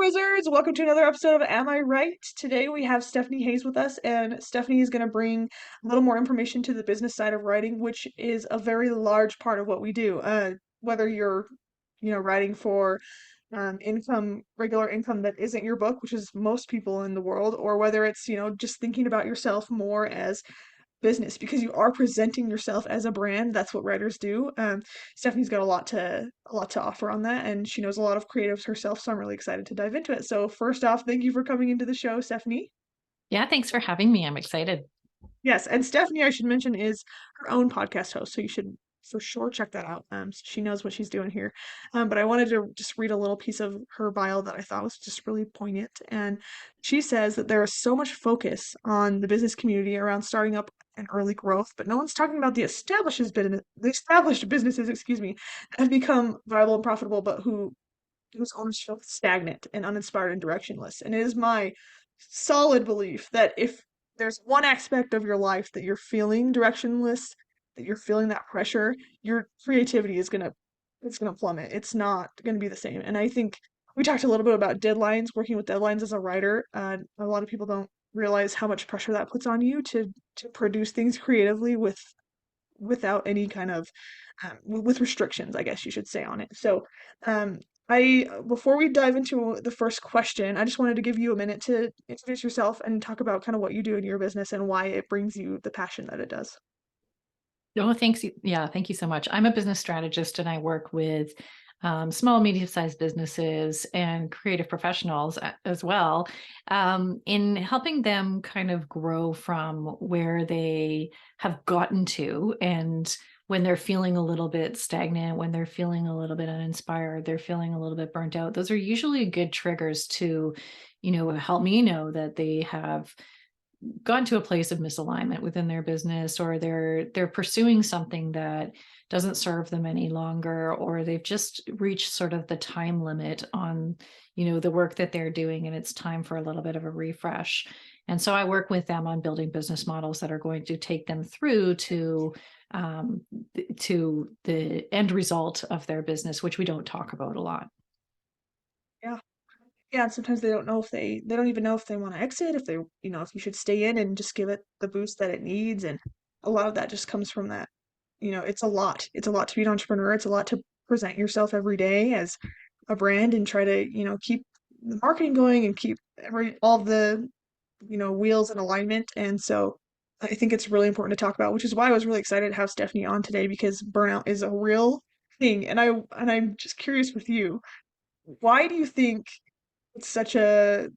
Wizards! Welcome to another episode of Am I Right? Today we have Stephanie Hayes with us, and Stephanie is going to bring a little more information to the business side of writing, which is a very large part of what we do. Whether you're, writing for regular income that isn't your book, which is most people in the world, or whether it's, just thinking about yourself more as business because you are presenting yourself as a brand. That's what writers do. Stephanie's got a lot to offer on that, and she knows a lot of creatives herself, so I'm really excited to dive into it. So first off, thank you for coming into the show, Stephanie. Yeah, thanks for having me. I'm excited. Yes, and Stephanie, I should mention, is her own podcast host, so you should for sure check that out. So she knows what she's doing here. But I wanted to just read a little piece of her bio that I thought was just really poignant. And she says that there is so much focus on the business community around starting up and early growth, but no one's talking about the established businesses, excuse me, that have become viable and profitable, but whose owners feel stagnant and uninspired and directionless. And it is my solid belief that if there's one aspect of your life that you're feeling directionless, that you're feeling that pressure, your creativity is gonna plummet. It's not gonna be the same. And I think we talked a little bit about deadlines, working with deadlines as a writer. A lot of people don't realize how much pressure that puts on you to produce things creatively without any kind of with restrictions, I guess you should say, on it. So, um, I before we dive into the first question, I just wanted to give you a minute to introduce yourself and talk about kind of what you do in your business and why it brings you the passion that it does. Oh, thanks. Yeah, thank you so much. I'm a business strategist and I work with small, medium-sized businesses and creative professionals as well, in helping them kind of grow from where they have gotten to. And when they're feeling a little bit stagnant, when they're feeling a little bit uninspired, they're feeling a little bit burnt out, those are usually good triggers to, help me know that they have gotten to a place of misalignment within their business, or they're pursuing something that doesn't serve them any longer, or they've just reached sort of the time limit on the work that they're doing, and it's time for a little bit of a refresh. And so I work with them on building business models that are going to take them through um, to the end result of their business, which we don't talk about a lot. Yeah. Yeah, and sometimes they don't know if they don't even know if they want to exit, if they, if you should stay in and just give it the boost that it needs. And a lot of that just comes from that, it's a lot. It's a lot to be an entrepreneur. It's a lot to present yourself every day as a brand and try to, keep the marketing going and keep all the, wheels in alignment. And so I think it's really important to talk about, which is why I was really excited to have Stephanie on today because burnout is a real thing. And I'm just curious with you, why do you think it's such a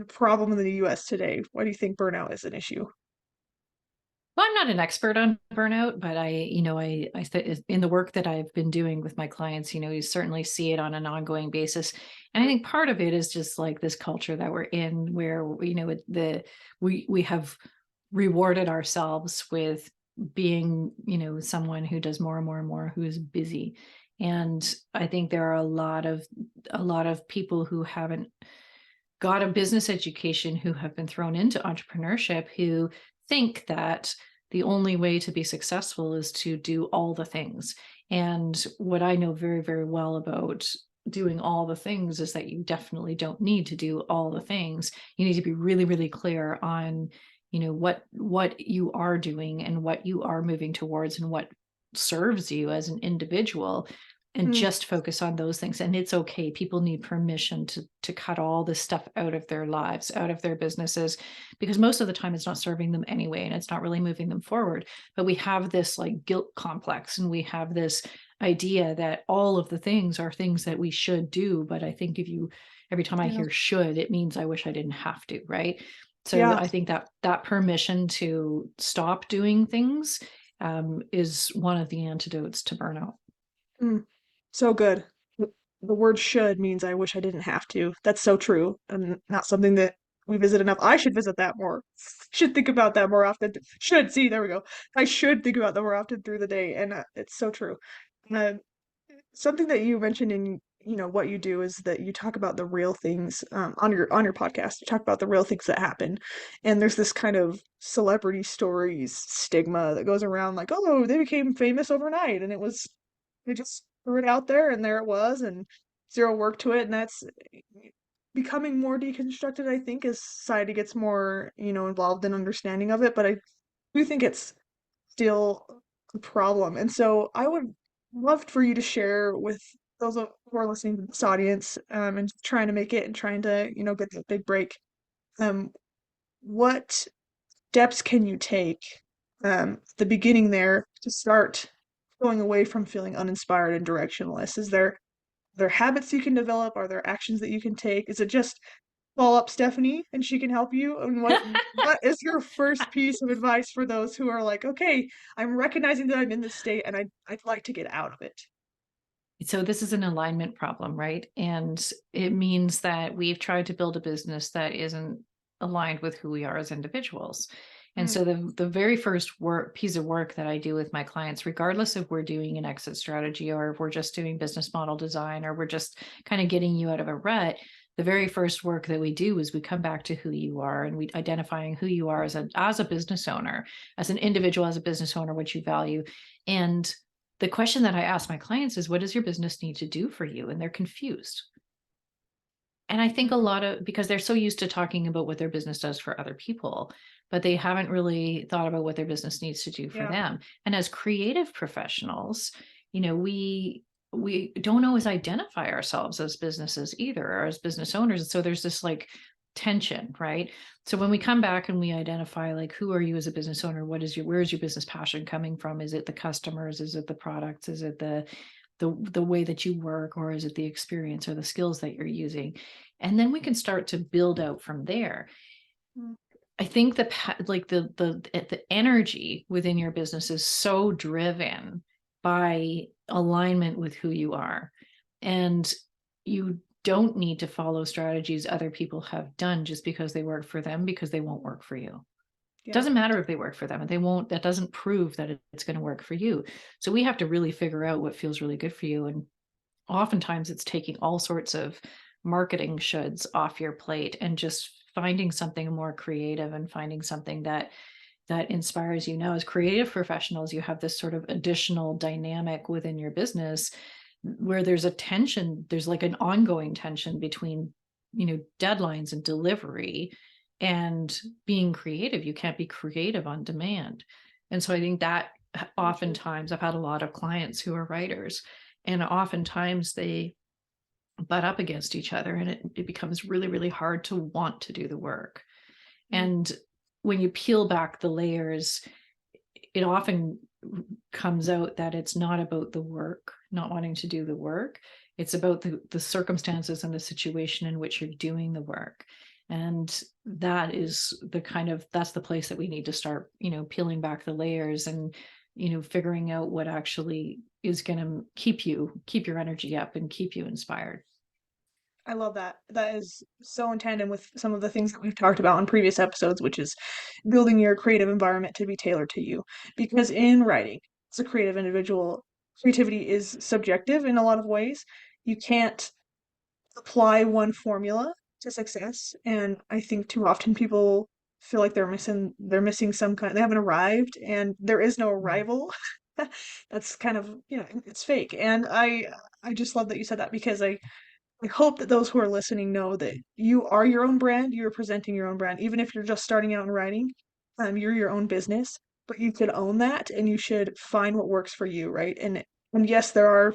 problem in the US today? Why do you think burnout is an issue? Well, I'm not an expert on burnout, but in the work that I've been doing with my clients, you certainly see it on an ongoing basis. And I think part of it is just like this culture that we're in, where we have rewarded ourselves with being, someone who does more and more and more, who's busy. And I think there are a lot of people who haven't got a business education, who have been thrown into entrepreneurship, who think that the only way to be successful is to do all the things. And what I know very, very well about doing all the things is that you definitely don't need to do all the things. You need to be really, really clear on, what you are doing and what you are moving towards and what serves you as an individual, and Mm, just focus on those things. And it's okay. People need permission to cut all this stuff out of their lives, out of their businesses, because most of the time it's not serving them anyway and it's not really moving them forward. But we have this like guilt complex, and we have this idea that all of the things are things that we should do. But I think every time I yeah. hear should, it means I wish I didn't have to, right? So Yeah. I think that permission to stop doing things is one of the antidotes to burnout. Mm, so good. The word should means I wish I didn't have to. That's so true. And not something that we visit enough. I should visit that more. Should think about that more often. Should, see, there we go. I should think about that more often through the day. And it's so true. Uh, Something that you mentioned in what you do is that you talk about the real things on your podcast. You talk about the real things that happen, and there's this kind of celebrity stories stigma that goes around like, oh, they became famous overnight, and they just threw it out there, and there it was, and zero work to it, and that's becoming more deconstructed, I think, as society gets more, involved in understanding of it, but I do think it's still a problem. And so I would love for you to share with who are listening to this audience, and trying to make it and trying to, get that big break. Um, what steps can you take at the beginning there to start going away from feeling uninspired and directionless? Are there habits you can develop? Are there actions that you can take? Is it just call up Stephanie and she can help you? And what is your first piece of advice for those who are like, okay, I'm recognizing that I'm in this state and I'd like to get out of it? So this is an alignment problem, right? And it means that we've tried to build a business that isn't aligned with who we are as individuals. And Mm, so the very first piece of work that I do with my clients, regardless if we're doing an exit strategy or if we're just doing business model design or we're just kind of getting you out of a rut, the very first work that we do is we come back to who you are and we identifying who you are as a business owner, as an individual, as a business owner, what you value. And the question that I ask my clients is, what does your business need to do for you? And they're confused. And I think a mm, lot of, because they're so used to talking about what their business does for other people, but they haven't really thought about what their business needs to do for yeah. them. And as creative professionals, we don't always identify ourselves as businesses either, or as business owners. And so there's this like tension, right? So when we come back and we identify like who are you as a business owner, where is your business passion coming from? Is it the customers? Is it the products? Is it the way that you work, or is it the experience or the skills that you're using? And then we can start to build out from there. Mm, I think like the energy within your business is so driven by alignment with who you are, and you don't need to follow strategies other people have done just because they work for them, because they won't work for you. yeah. Doesn't matter if they work for them, and they won't. That doesn't prove that it's going to work for you. So we have to really figure out what feels really good for you. And oftentimes it's taking all sorts of marketing shoulds off your plate and just finding something more creative and finding something that inspires you. Now, as creative professionals, you have this sort of additional dynamic within your business where there's a tension, there's like an ongoing tension between, deadlines and delivery and being creative. You can't be creative on demand. And so I think that Very true. oftentimes I've had a lot of clients who are writers, and oftentimes they butt up against each other, and it becomes really, really hard to want to do the work. Mm, And when you peel back the layers, it often comes out that it's not about the work, not wanting to do the work. It's about the circumstances and the situation in which you're doing the work. And that is that's the place that we need to start, peeling back the layers and, figuring out what actually is going to keep your energy up and keep you inspired. I love that. That is so in tandem with some of the things that we've talked about in previous episodes, which is building your creative environment to be tailored to you. Because in writing, as a creative individual, creativity is subjective in a lot of ways. You can't apply one formula to success, and I think too often people feel like they're missing some kind, they haven't arrived, and there is no arrival. That's kind of, it's fake. And I just love that you said that, because I hope that those who are listening know that you are your own brand, you're presenting your own brand. Even if you're just starting out in writing, you're your own business, but you should own that and you should find what works for you, right? And yes, there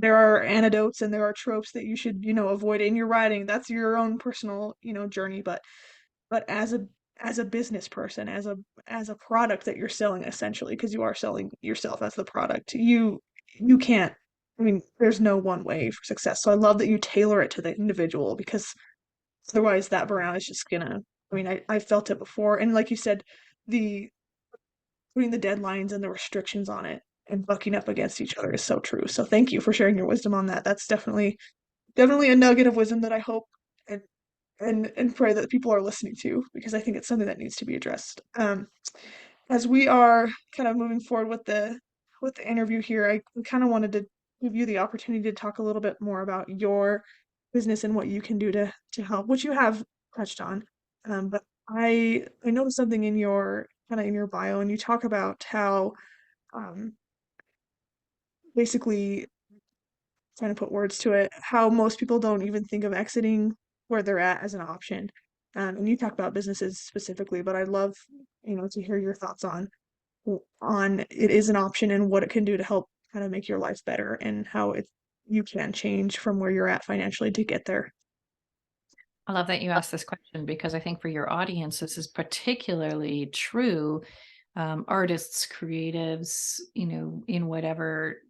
are anecdotes and there are tropes that you should, avoid in your writing. That's your own personal, journey. But as a business person, as a product that you're selling, essentially, because you are selling yourself as the product, you can't. I mean, there's no one way for success. So I love that you tailor it to the individual, because otherwise that burnout is just gonna. I mean, I felt it before, and like you said, the putting the deadlines and the restrictions on it and bucking up against each other is so true. So thank you for sharing your wisdom on that. That's definitely a nugget of wisdom that I hope and and pray that people are listening to, because I think it's something that needs to be addressed. As we are kind of moving forward with the interview here, I kind of wanted to give you the opportunity to talk a little bit more about your business and what you can do to help, which you have touched on. But I noticed something in your in your bio, and you talk about how um, basically, trying to put words to it, how most people don't even think of exiting where they're at as an option. And you talk about businesses specifically, but I'd love, to hear your thoughts on it is an option and what it can do to help kind of make your life better and how you can change from where you're at financially to get there. I love that you asked this question because I think for your audience, this is particularly true. Artists, creatives, in whatever,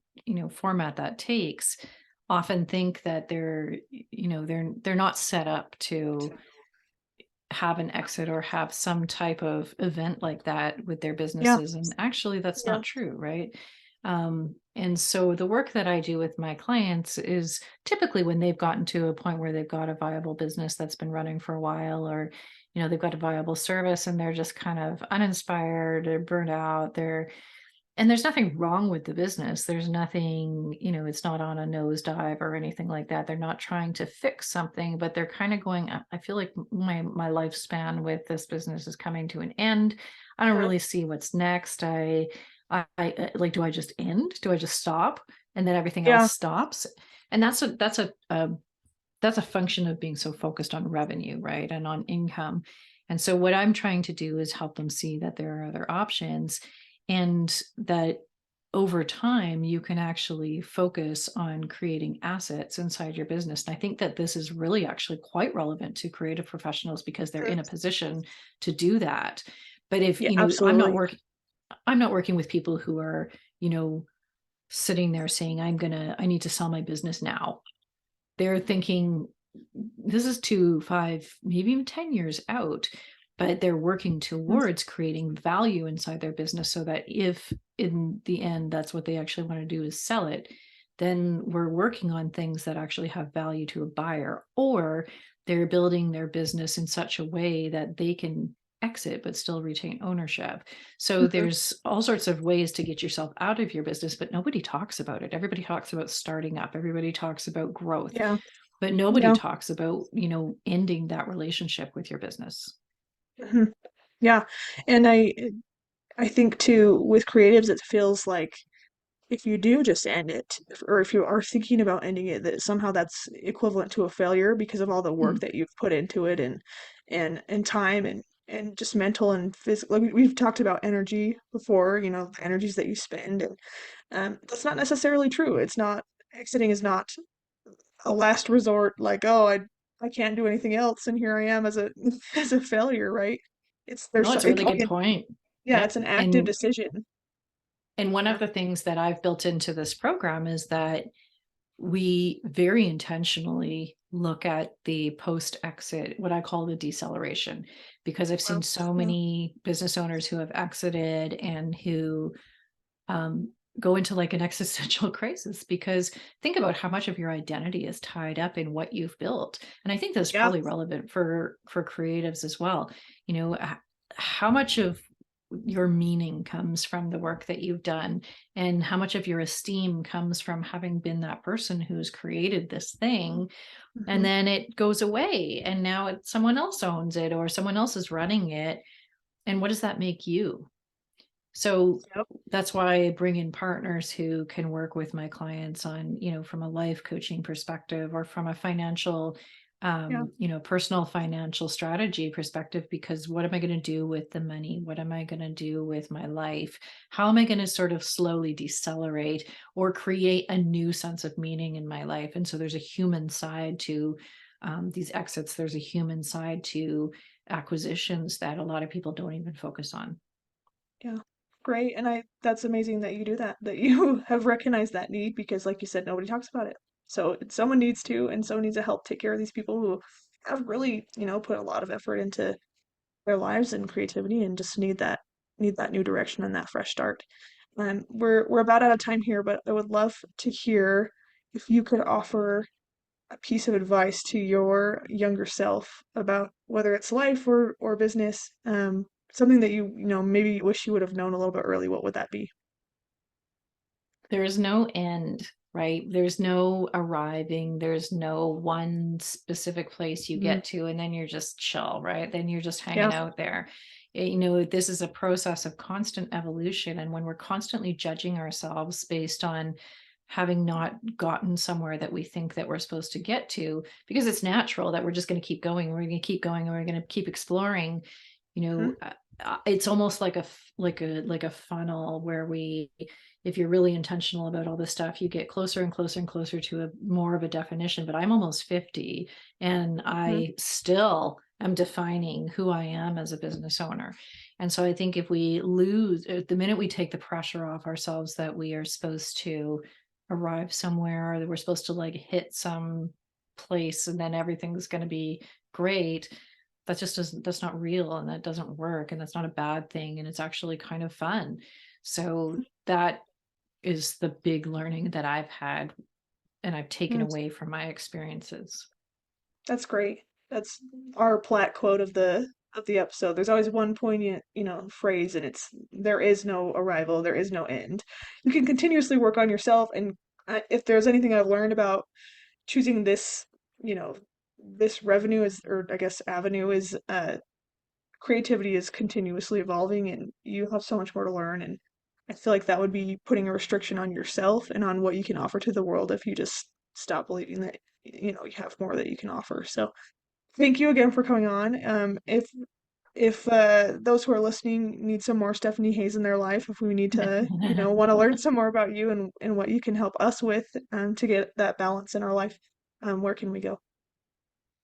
format that takes, often think that they're not set up to have an exit or have some type of event like that with their Yeah, businesses. And actually, that's yeah, not true, right? And so the work that I do with my clients is typically when they've gotten to a point where they've got a viable business that's been running for a while, or they've got a viable service and they're just kind of uninspired or burnt out. And there's nothing wrong with the business. There's nothing, it's not on a nosedive or anything like that. They're not trying to fix something, but they're kind of going, I feel like my lifespan with this business is coming to an end. I don't yeah, really see what's next. I like, do I just end? Do I just stop? And then everything else yeah, stops? And that's a function of being so focused on revenue, right? And on income. And so what I'm trying to do is help them see that there are other options, and that over time you can actually focus on creating assets inside your business. And I think that this is really actually quite relevant to creative professionals because they're in a position to do that. But if, yeah, I'm not absolutely. working with people who are, you know, sitting there saying, I need to sell my business now. They're thinking this is 2, 5, maybe even 10 years out, but they're working Mm, towards creating value inside their business so that if in the end that's what they actually want to do is sell it, then we're working on things that actually have value to a buyer, or they're building their business in such a way that they can exit but still retain ownership. So mhm. there's all sorts of ways to get yourself out of your business, but nobody talks about it. Everybody talks about starting up, everybody talks about growth, Yeah, but nobody yeah, talks about, ending that relationship with your business. mhm, yeah. And I think too with creatives, it feels like if you do just end it, or if you are thinking about ending it, that somehow that's equivalent to a failure because of all the work Mm. that you've put into it and time and just mental and physical. Like we've talked about energy before, the energies that you spend, and that's not necessarily true. It's not exiting is not a last resort. Like, oh, I can't do anything else, and here I am as a as a failure, right? It's No, there's it's a really good point. yeah, Yep. it's an active And decision. one Yeah, of the things that I've built into this program is that we very intentionally look at the post exit, what I call the deceleration, because I've seen well, so yeah, many business owners who have exited and who go into like an existential crisis, because think about how much of your identity is tied up in what you've built. And I think that's yeah, probably relevant for creatives as well. How much of your meaning comes from the work that you've done, and how much of your esteem comes from having been that person who's created this thing, and mhm, then it goes away and now someone else owns it or someone else is running it. And what does that make you? So yep, that's why I bring in partners who can work with my clients on, from a life coaching perspective or from a financial, yeah, personal financial strategy perspective, because what am I going to do with the money? What am I going to do with my life? How am I going to sort of slowly decelerate or create a new sense of meaning in my life? And so there's a human side to these exits. There's a human side to acquisitions that a lot of people don't even focus on. yeah. Great, and that's amazing that you do that, that you have recognized that need because, like you said, nobody talks about it. So someone needs to, and someone needs to help take care of these people who have really, put a lot of effort into their lives and creativity and just need that new direction and that fresh start. We're about out of time here, but I would love to hear if you could offer a piece of advice to your younger self about whether it's life or business, something that maybe you wish you would have known a little bit early, what would that be? There is no end, right? There's no arriving. There's no one specific place you Mhm. get to, and then you're just chill, right? Then you're just Yeah, hanging out there. This is a process of constant evolution. And when we're constantly judging ourselves based on having not gotten somewhere that we think that we're supposed to get to, because it's natural that we're just going to keep going, we're going to keep going, and we're going to keep exploring. you know Mhm. uh, it's almost like a funnel where we, if you're really intentional about all this stuff, you get closer and closer and closer to a more of a definition. But I'm almost 50 and Mhm. I still am defining who I am as a business owner. And so I think if we lose, the minute we take the pressure off ourselves that we are supposed to arrive somewhere, that we're supposed to like hit some place and then everything's going to be great, that just doesn't, that's not real, and that doesn't work, and that's not a bad thing, and it's actually kind of fun. So that is the big learning that I've had and I've taken Mhm. away from my experiences. That's great. That's our plat quote of the episode. There's always one poignant, phrase, and it's there is no arrival, there is no end. You can continuously work on yourself, and if there's anything I've learned about choosing this, you know, this revenue is, or I guess avenue is, creativity is continuously evolving, and you have so much more to learn. And I feel like that would be putting a restriction on yourself and on what you can offer to the world if you just stop believing that you have more that you can offer. So thank you again for coming on. If those who are listening need some more Stephanie Hayes in their life, if we need to, want to learn some more about you and what you can help us with, to get that balance in our life, where can we go?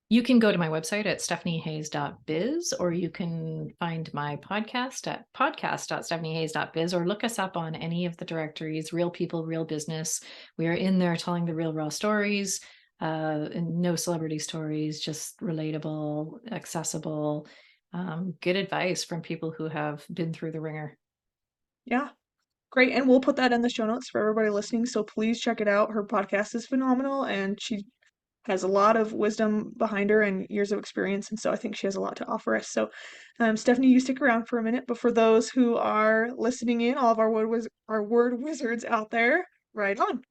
You can go to my website at stephaniehayes.biz, or you can find my podcast at podcast.stephaniehayes.biz, or look us up on any of the directories, Real People, Real Business. We are in there telling the real, raw stories, and no celebrity stories, just relatable, accessible, good advice from people who have been through the ringer. Yeah, great. And we'll put that in the show notes for everybody listening. So please check it out. Her podcast is phenomenal, and she has a lot of wisdom behind her and years of experience. And so I think she has a lot to offer us. So, Stephanie, you stick around for a minute. But for those who are listening in, all of our word wizards out there, right on.